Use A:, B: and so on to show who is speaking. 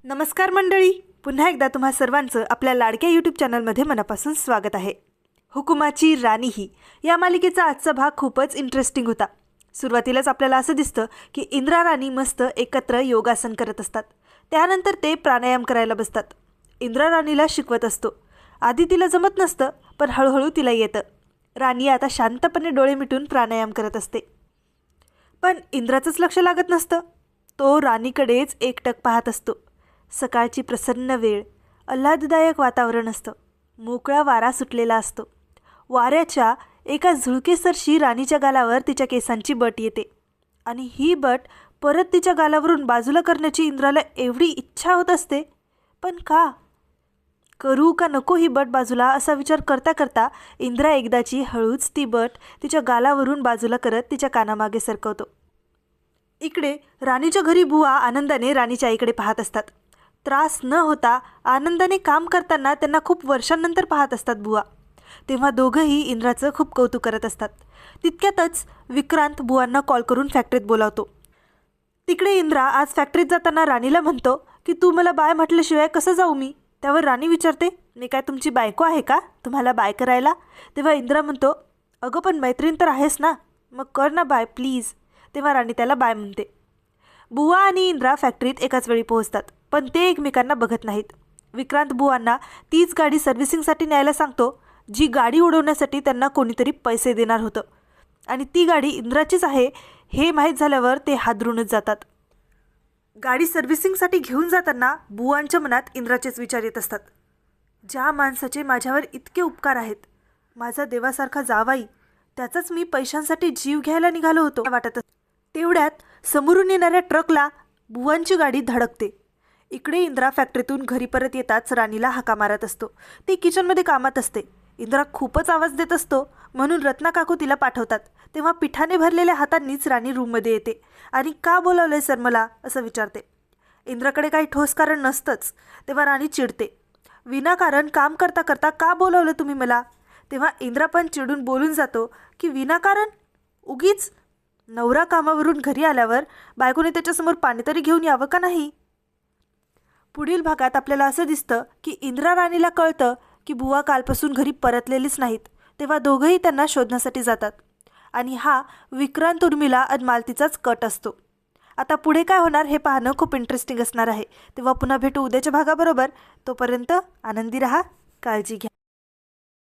A: नमस्कार मंडळी, पुन्हा एकदा तुम्हा सर्वांचं आपल्या लाडक्या यूट्यूब चॅनलमध्ये मनापासून स्वागत आहे। हुकुमाची राणी ही या मालिकेचा आजचा भाग खूपच इंटरेस्टिंग होता। सुरुवातीलाच आपल्याला असं दिसतं की इंद्रा राणी मस्त एकत्र योगासन करत असतात। त्यानंतर ते प्राणायाम करायला बसतात। इंद्रा राणीला शिकवत असतो। आधी तिला जमत नसतं, पण हळूहळू तिला येतं। राणी आता शांतपणे डोळे मिटून प्राणायाम करत असते, पण इंद्राचंच लक्ष लागत नसतं। तो राणीकडेच एकटक पाहत असतो। सकाळची प्रसन्न वेळ, आल्हाददायक वातावरण असतं। मोकळा वारा सुटलेला असतो। वाऱ्याच्या एका झुळकेसरशी राणीच्या गालावर तिच्या केसांची बट येते आणि ही बट परत तिच्या गालावरून बाजूला करण्याची इंद्राला एवढी इच्छा होत असते, पण का करू का नको ही बट बाजूला असा विचार करता करता इंद्रा एकदाची हळूच ती बट तिच्या गालावरून बाजूला करत तिच्या कानामागे सरकवतो। इकडे राणीच्या घरी बुवा आनंदाने राणीच्या आईकडे पाहत असतात। त्रास न होता आनंदाने काम करताना त्यांना खूप वर्षांनंतर पाहत असतात बुवा। तेव्हा दोघंही इंद्राचं खूप कौतुक करत असतात। तितक्यातच विक्रांत बुवांना कॉल करून फॅक्टरीत बोलावतो। तिकडे इंद्रा आज फॅक्टरीत जाताना राणीला म्हणतो की तू मला बाय म्हटल्याशिवाय कसं जाऊ मी। त्यावर राणी विचारते, मी काय तुमची बायको आहे का तुम्हाला बाय करायला। तेव्हा इंद्रा म्हणतो, अगं पण मैत्रीण तर आहेस ना, मग कर ना बाय प्लीज। तेव्हा राणी त्याला बाय म्हणते। बुवा आणि इंद्रा फॅक्टरीत एकाच वेळी पोहोचतात, पण ते एकमेकांना बघत नाहीत। विक्रांत बुवांना तीच गाडी सर्व्हिसिंगसाठी न्यायला सांगतो, जी गाडी उडवण्यासाठी त्यांना कोणीतरी पैसे देणार होतं, आणि ती गाडी इंद्राचीच आहे हे माहीत झाल्यावर ते हादरूनच जातात। गाडी सर्व्हिसिंगसाठी घेऊन जाताना बुवांच्या मनात इंद्राचेच विचार येत असतात। ज्या माणसाचे माझ्यावर इतके उपकार आहेत, माझा देवासारखा जावाई, त्याचाच मी पैशांसाठी जीव घ्यायला निघालो होतो वाटत। तेवढ्यात समोरून येणाऱ्या ट्रकला बुवांची गाडी धडकते। इकडे इंद्रा फॅक्टरीतून घरी परत येताच राणीला हाका मारत असतो। ती किचनमध्ये कामात असते। इंद्रा खूपच आवाज देत असतो, म्हणून रत्ना काकू तिला पाठवतात। तेव्हा पिठाने भरलेल्या हातांनीच राणी रूममध्ये येते आणि का बोलावलंय सर मला असं विचारते। इंद्राकडे काही ठोस कारण नसतंच। तेव्हा राणी चिडते, विनाकारण काम करता करता का बोलावलं तुम्ही मला। तेव्हा इंद्रा पण चिडून बोलून जातो की विनाकारण उगीच नवरा कामावरून घरी आल्यावर बायकोने त्याच्यासमोर पाणी तरी घेऊन यावं का नाही। पुढील भागात आपल्याला असं दिसतं की इंद्रा राणीला कळतं की बुवा कालपासून घरी परतलेलीच नाहीत। तेव्हा दोघंही त्यांना शोधण्यासाठी जातात आणि हा विक्रांत, उर्मिला आणि मालतीचाच कट असतो। आता पुढे काय होणार हे पाहणं खूप इंटरेस्टिंग असणार आहे। तेव्हा पुन्हा भेटू उद्याच्या भागाबरोबर। तोपर्यंत आनंदी रहा, काळजी घ्या।